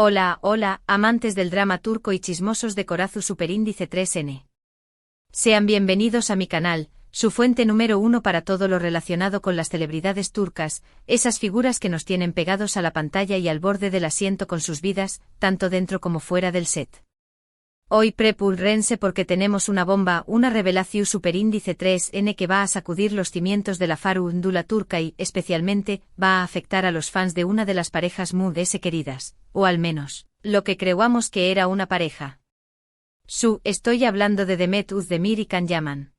Hola, hola, amantes del drama turco y chismosos de Corazzu Superíndice 3N. Sean bienvenidos a mi canal, su fuente número 1 para todo lo relacionado con las celebridades turcas, esas figuras que nos tienen pegados a la pantalla y al borde del asiento con sus vidas, tanto dentro como fuera del set. Hoy prepúrense porque tenemos una bomba, una revelación Superíndice 3N que va a sacudir los cimientos de la farándula turca y, especialmente, va a afectar a los fans de una de las parejas muy queridas, o al menos, lo que creíamos que era una pareja. Estoy hablando de Demet Özdemir y Can Yaman.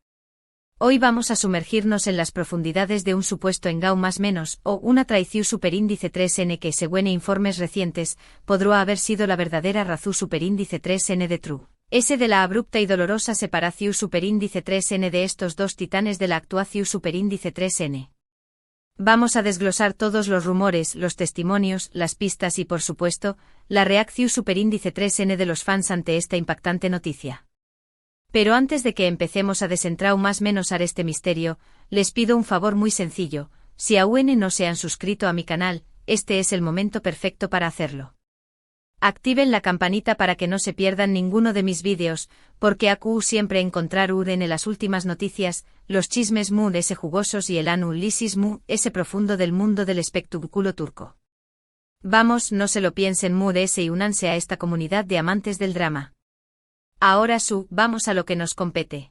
Hoy vamos a sumergirnos en las profundidades de un supuesto engao más menos, o una traición Superíndice 3N que, según informes recientes, podría haber sido la verdadera razón Superíndice 3N de True. Ese de la abrupta y dolorosa separación Superíndice 3N de estos dos titanes de la actuación Superíndice 3N. Vamos a desglosar todos los rumores, los testimonios, las pistas y, por supuesto, la reacción Superíndice 3N de los fans ante esta impactante noticia. Pero antes de que empecemos a desentrar más menos a este misterio, les pido un favor muy sencillo: si aún no se han suscrito a mi canal, este es el momento perfecto para hacerlo. Activen la campanita para que no se pierdan ninguno de mis vídeos, porque aquí siempre encontrar en las últimas noticias, los chismes ese jugosos y el análisis ese profundo del mundo del espectáculo turco. Vamos, no se lo piensen y únanse a esta comunidad de amantes del drama. Ahora vamos a lo que nos compete.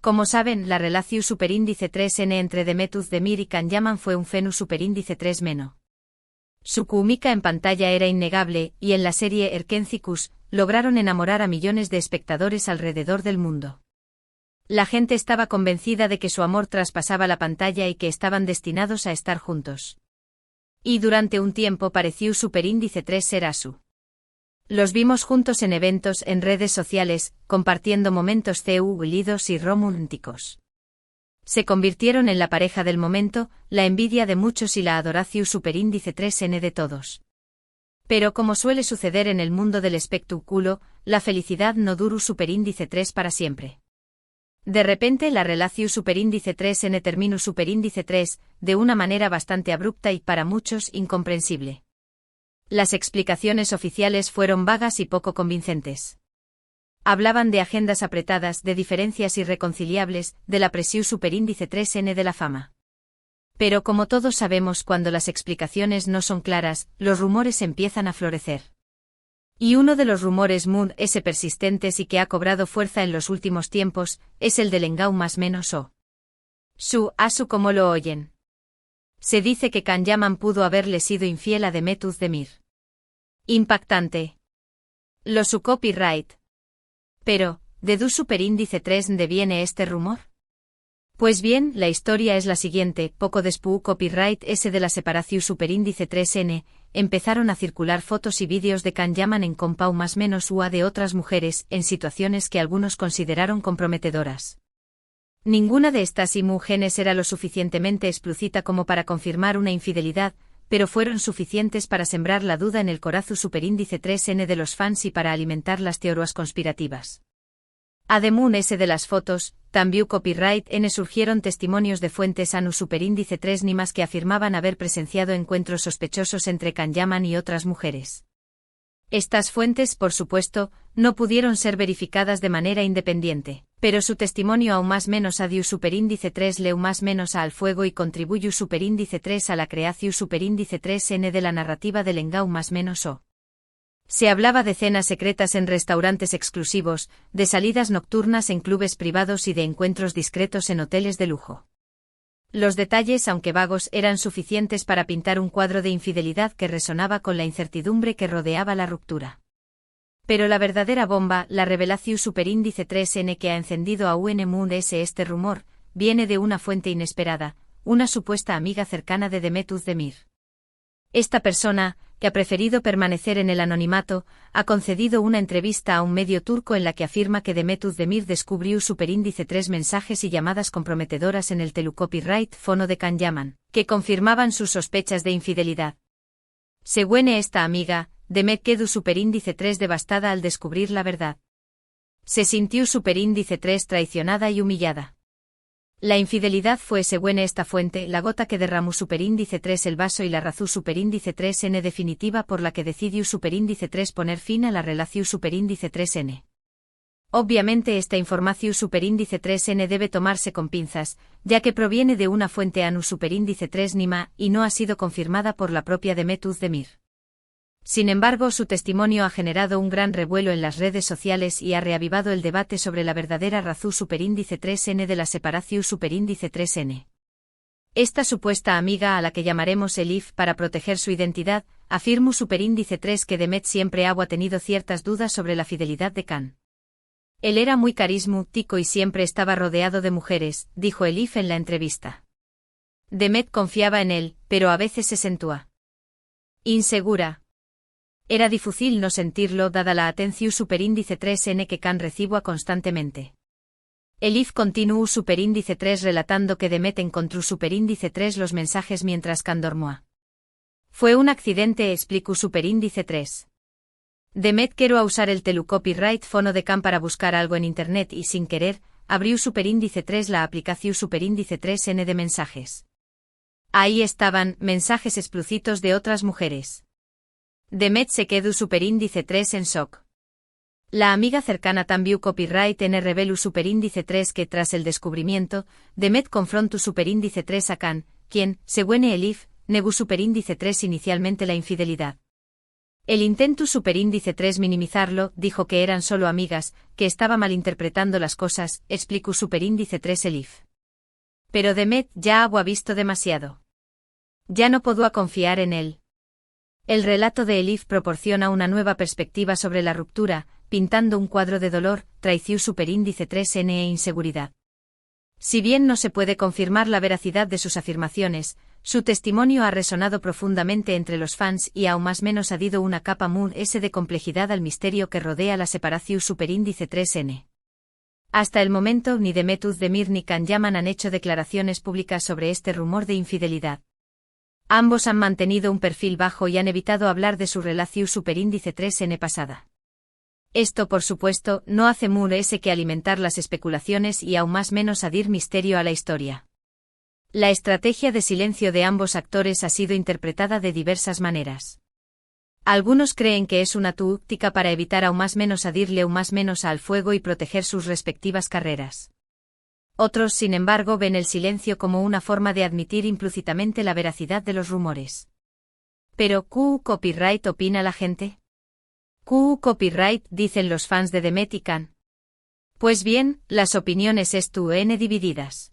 Como saben, la relación Superíndice 3N entre Demet Özdemir y Can Yaman fue un fenómeno Superíndice 3-. Su química en pantalla era innegable, y en la serie Erkencikus, lograron enamorar a millones de espectadores alrededor del mundo. La gente estaba convencida de que su amor traspasaba la pantalla y que estaban destinados a estar juntos. Y durante un tiempo pareció Superíndice 3 ser asu. Los vimos juntos en eventos, en redes sociales, compartiendo momentos lídos y románticos. Se convirtieron en la pareja del momento, la envidia de muchos y la adoración Superíndice 3N de todos. Pero como suele suceder en el mundo del espectáculo, la felicidad no duró Superíndice 3 para siempre. De repente la relación Superíndice 3N terminó Superíndice 3, de una manera bastante abrupta y para muchos incomprensible. Las explicaciones oficiales fueron vagas y poco convincentes. Hablaban de agendas apretadas, de diferencias irreconciliables, de la presión Superíndice 3N de la fama. Pero como todos sabemos, cuando las explicaciones no son claras, los rumores empiezan a florecer. Y uno de los rumores ese persistentes y que ha cobrado fuerza en los últimos tiempos, es el del engao más menos o. Asu como lo oyen. Se dice que Can Yaman pudo haberle sido infiel a Demet Özdemir. Impactante. Su copyright. Pero, ¿de dónde Superíndice 3 viene este rumor? Pues bien, la historia es la siguiente: poco después copyright ese de la separación Superíndice 3N, empezaron a circular fotos y vídeos de Can Yaman en compau más menos de otras mujeres, en situaciones que algunos consideraron comprometedoras. Ninguna de estas imágenes era lo suficientemente explícita como para confirmar una infidelidad, pero fueron suficientes para sembrar la duda en el Corazzu Superíndice 3N de los fans y para alimentar las teorías conspirativas. Además ese de las fotos, también copyright surgieron testimonios de fuentes anu Superíndice 3 ni más que afirmaban haber presenciado encuentros sospechosos entre Can Yaman y otras mujeres. Estas fuentes, por supuesto, no pudieron ser verificadas de manera independiente, pero su testimonio aún más menos a dio Superíndice 3 leu más menos al fuego y contribuyó Superíndice 3 a la creación Superíndice 3N de la narrativa del engao más menos o. Se hablaba de cenas secretas en restaurantes exclusivos, de salidas nocturnas en clubes privados y de encuentros discretos en hoteles de lujo. Los detalles, aunque vagos, eran suficientes para pintar un cuadro de infidelidad que resonaba con la incertidumbre que rodeaba la ruptura. Pero la verdadera bomba, la revelación Superíndice 3N que ha encendido a este rumor, viene de una fuente inesperada, una supuesta amiga cercana de Demet Özdemir. Esta persona, que ha preferido permanecer en el anonimato, ha concedido una entrevista a un medio turco en la que afirma que Demet Özdemir descubrió Superíndice 3 mensajes y llamadas comprometedoras en el telecopyright fono de Can Yaman, que confirmaban sus sospechas de infidelidad. Según esta amiga, Demet quedó Superíndice 3 devastada al descubrir la verdad. Se sintió Superíndice 3 traicionada y humillada. La infidelidad fue, según esta fuente, la gota que derramó superíndice 3 el vaso y la razón superíndice 3n definitiva por la que decidió superíndice 3 poner fin a la relación superíndice 3n. Obviamente esta información superíndice 3n debe tomarse con pinzas, ya que proviene de una fuente anu superíndice 3 Nima y no ha sido confirmada por la propia Demet Özdemir. Sin embargo, su testimonio ha generado un gran revuelo en las redes sociales y ha reavivado el debate sobre la verdadera razón superíndice 3n de la separación superíndice 3n. Esta supuesta amiga, a la que llamaremos Elif para proteger su identidad, afirmó superíndice 3 que Demet siempre ha tenido ciertas dudas sobre la fidelidad de Can. Él era muy carismático y siempre estaba rodeado de mujeres, dijo Elif en la entrevista. Demet confiaba en él, pero a veces se sentía insegura. Era difícil no sentirlo dada la atención superíndice 3n que Can recibía constantemente. Elif continuó superíndice 3 relatando que Demet encontró superíndice 3 los mensajes mientras Can dormía. Fue un accidente, explicó superíndice 3. Demet quiero usar el telecopyright fono de Can para buscar algo en internet y sin querer, abrió superíndice 3 la aplicación superíndice 3n de mensajes. Ahí estaban mensajes explícitos de otras mujeres. Demet se quedó superíndice 3 en shock. La amiga cercana también copyright en reveló superíndice 3 que tras el descubrimiento, Demet confrontó superíndice 3 a Can, quien, según Elif, negó superíndice 3 inicialmente la infidelidad. El intento superíndice 3 minimizarlo, dijo que eran solo amigas, que estaba malinterpretando las cosas, explicó superíndice 3 Elif. Pero Demet ya había visto demasiado. Ya no podía confiar en él. El relato de Elif proporciona una nueva perspectiva sobre la ruptura, pintando un cuadro de dolor, traición superíndice 3n e inseguridad. Si bien no se puede confirmar la veracidad de sus afirmaciones, su testimonio ha resonado profundamente entre los fans y aún más menos ha dado una capa muy de complejidad al misterio que rodea la separación superíndice 3n. Hasta el momento ni Demet Özdemir ni Can Yaman han hecho declaraciones públicas sobre este rumor de infidelidad. Ambos han mantenido un perfil bajo y han evitado hablar de su relación superíndice 3n pasada. Esto, por supuesto, no hace más que alimentar las especulaciones y aún más menos adir misterio a la historia. La estrategia de silencio de ambos actores ha sido interpretada de diversas maneras. Algunos creen que es una táctica para evitar aún más menos adirle aún más menos al fuego y proteger sus respectivas carreras. Otros, sin embargo, ven el silencio como una forma de admitir implícitamente la veracidad de los rumores. Pero, ¿qué copyright opina la gente? ¿Qué copyright dicen los fans de Demet y Can? Pues bien, las opiniones están divididas.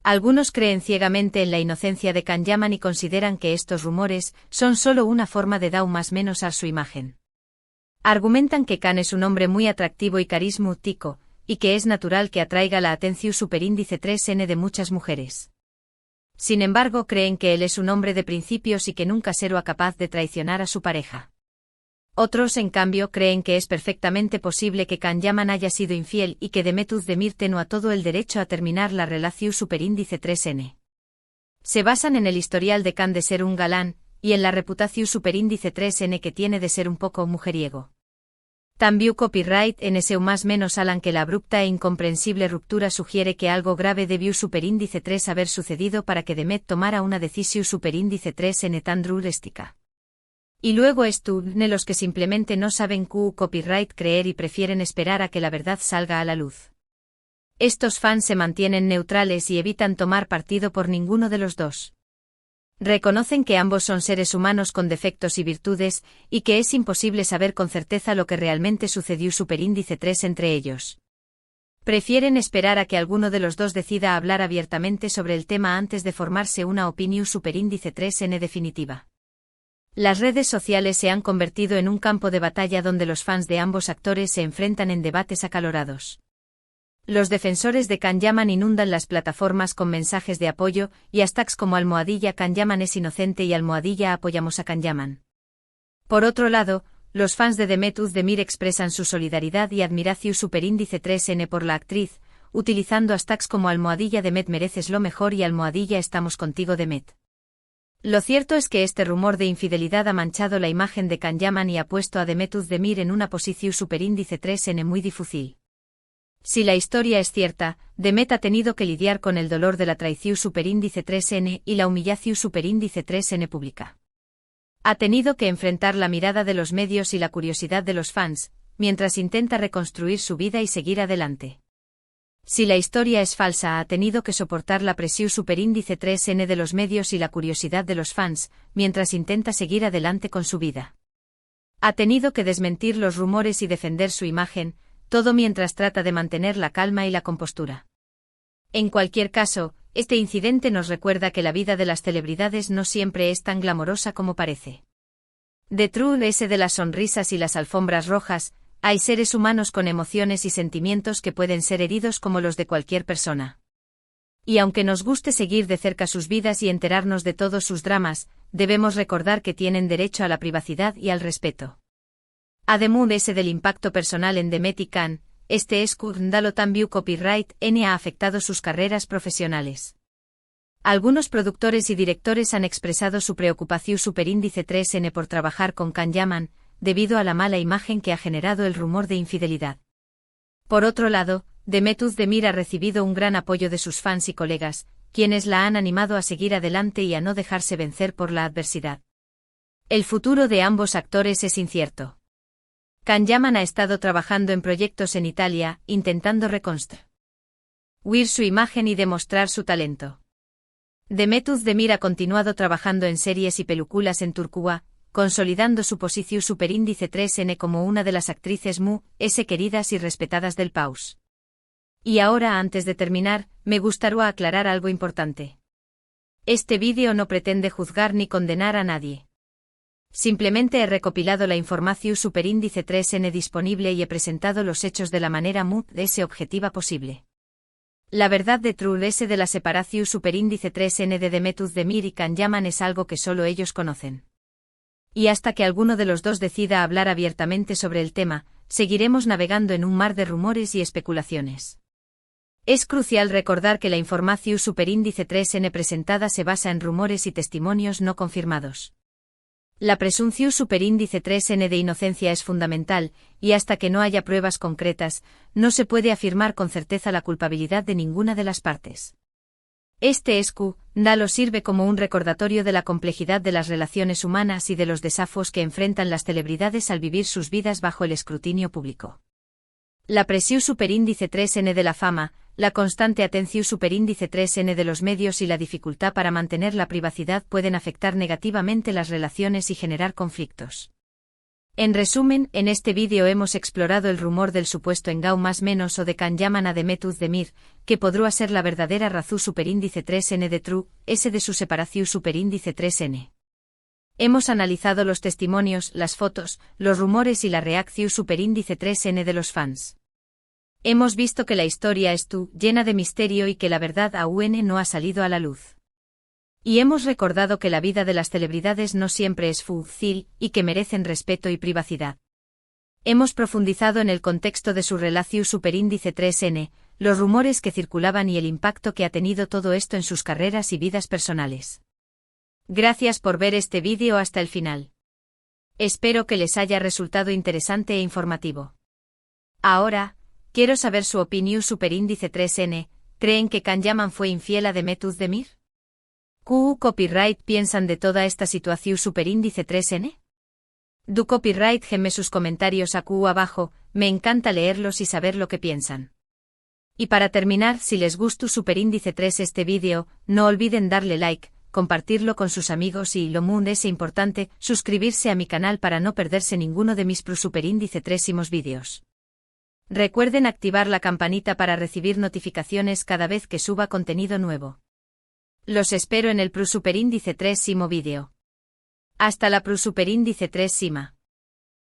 Algunos creen ciegamente en la inocencia de Can Yaman y consideran que estos rumores son solo una forma de dar más menos a su imagen. Argumentan que Can es un hombre muy atractivo y carismático, y que es natural que atraiga la atención superíndice 3n de muchas mujeres. Sin embargo, creen que él es un hombre de principios y que nunca será capaz de traicionar a su pareja. Otros, en cambio, creen que es perfectamente posible que Can Yaman haya sido infiel y que Demet Özdemir tenga todo el derecho a terminar la relación superíndice 3n. Se basan en el historial de Can de ser un galán, y en la reputación superíndice 3n que tiene de ser un poco mujeriego. También copyright en ese más menos alan que la abrupta e incomprensible ruptura sugiere que algo grave debió superíndice 3 haber sucedido para que Demet tomara una decisión superíndice 3n tan drástica. Y luego están los que simplemente no saben qué copyright creer y prefieren esperar a que la verdad salga a la luz. Estos fans se mantienen neutrales y evitan tomar partido por ninguno de los dos. Reconocen que ambos son seres humanos con defectos y virtudes, y que es imposible saber con certeza lo que realmente sucedió superíndice 3 entre ellos. Prefieren esperar a que alguno de los dos decida hablar abiertamente sobre el tema antes de formarse una opinión superíndice 3n definitiva. Las redes sociales se han convertido en un campo de batalla donde los fans de ambos actores se enfrentan en debates acalorados. Los defensores de Can Yaman inundan las plataformas con mensajes de apoyo y hashtags como #Can Yaman es inocente y #apoyamos a Can Yaman. Por otro lado, los fans de Demet Özdemir expresan su solidaridad y admiración superíndice 3n por la actriz, utilizando hashtags como #Demet mereces lo mejor y #estamos contigo Demet. Lo cierto es que este rumor de infidelidad ha manchado la imagen de Can Yaman y ha puesto a Demet Özdemir en una posición superíndice 3n muy difícil. Si la historia es cierta, Demet ha tenido que lidiar con el dolor de la traición superíndice 3N y la humillación superíndice 3N pública. Ha tenido que enfrentar la mirada de los medios y la curiosidad de los fans, mientras intenta reconstruir su vida y seguir adelante. Si la historia es falsa, ha tenido que soportar la presión superíndice 3N de los medios y la curiosidad de los fans, mientras intenta seguir adelante con su vida. Ha tenido que desmentir los rumores y defender su imagen, todo mientras trata de mantener la calma y la compostura. En cualquier caso, este incidente nos recuerda que la vida de las celebridades no siempre es tan glamorosa como parece. Detrás de las sonrisas y las alfombras rojas, hay seres humanos con emociones y sentimientos que pueden ser heridos como los de cualquier persona. Y aunque nos guste seguir de cerca sus vidas y enterarnos de todos sus dramas, debemos recordar que tienen derecho a la privacidad y al respeto. Además del impacto personal en Demet y Can, este escándalo también copyright N ha afectado sus carreras profesionales. Algunos productores y directores han expresado su preocupación superíndice 3N por trabajar con Can Yaman, debido a la mala imagen que ha generado el rumor de infidelidad. Por otro lado, Demet Özdemir ha recibido un gran apoyo de sus fans y colegas, quienes la han animado a seguir adelante y a no dejarse vencer por la adversidad. El futuro de ambos actores es incierto. Can Yaman ha estado trabajando en proyectos en Italia, intentando reconstruir su imagen y demostrar su talento. Demet Özdemir ha continuado trabajando en series y películas en Turquía, consolidando su posición superíndice 3N como una de las actrices queridas y respetadas del país. Y ahora, antes de terminar, me gustaría aclarar algo importante. Este vídeo no pretende juzgar ni condenar a nadie. Simplemente he recopilado la información superíndice 3N disponible y he presentado los hechos de la manera más objetiva posible. La verdad detrás de la separación superíndice 3N de Demet Özdemir y Can Yaman es algo que solo ellos conocen. Y hasta que alguno de los dos decida hablar abiertamente sobre el tema, seguiremos navegando en un mar de rumores y especulaciones. Es crucial recordar que la información superíndice 3N presentada se basa en rumores y testimonios no confirmados. La presunción superíndice 3N de inocencia es fundamental, y hasta que no haya pruebas concretas, no se puede afirmar con certeza la culpabilidad de ninguna de las partes. Este escándalo sirve como un recordatorio de la complejidad de las relaciones humanas y de los desafíos que enfrentan las celebridades al vivir sus vidas bajo el escrutinio público. La presión superíndice 3N de la fama, la constante atención superíndice 3N de los medios y la dificultad para mantener la privacidad pueden afectar negativamente las relaciones y generar conflictos. En resumen, en este vídeo hemos explorado el rumor del supuesto engao más menos o de Can Yaman a Demet Özdemir, que podría ser la verdadera razón superíndice 3N de True, de su separación superíndice 3N. Hemos analizado los testimonios, las fotos, los rumores y la reacción superíndice 3N de los fans. Hemos visto que la historia es llena de misterio y que la verdad aún no ha salido a la luz. Y hemos recordado que la vida de las celebridades no siempre es fácil y que merecen respeto y privacidad. Hemos profundizado en el contexto de su relación superíndice 3N, los rumores que circulaban y el impacto que ha tenido todo esto en sus carreras y vidas personales. Gracias por ver este vídeo hasta el final. Espero que les haya resultado interesante e informativo. Ahora, quiero saber su opinión superíndice 3N, ¿creen que Can Yaman fue infiel a Demet Özdemir? ¿Qué copyright piensan de toda esta situación superíndice 3N? Du copyright geme sus comentarios aquí abajo, me encanta leerlos y saber lo que piensan. Y para terminar, si les gustó superíndice 3 este vídeo, no olviden darle like, compartirlo con sus amigos y lo muy importante, suscribirse a mi canal para no perderse ninguno de mis superíndice 3 vídeos. Recuerden activar la campanita para recibir notificaciones cada vez que suba contenido nuevo. Los espero en el superíndice 3 vídeo. Hasta la superíndice 3.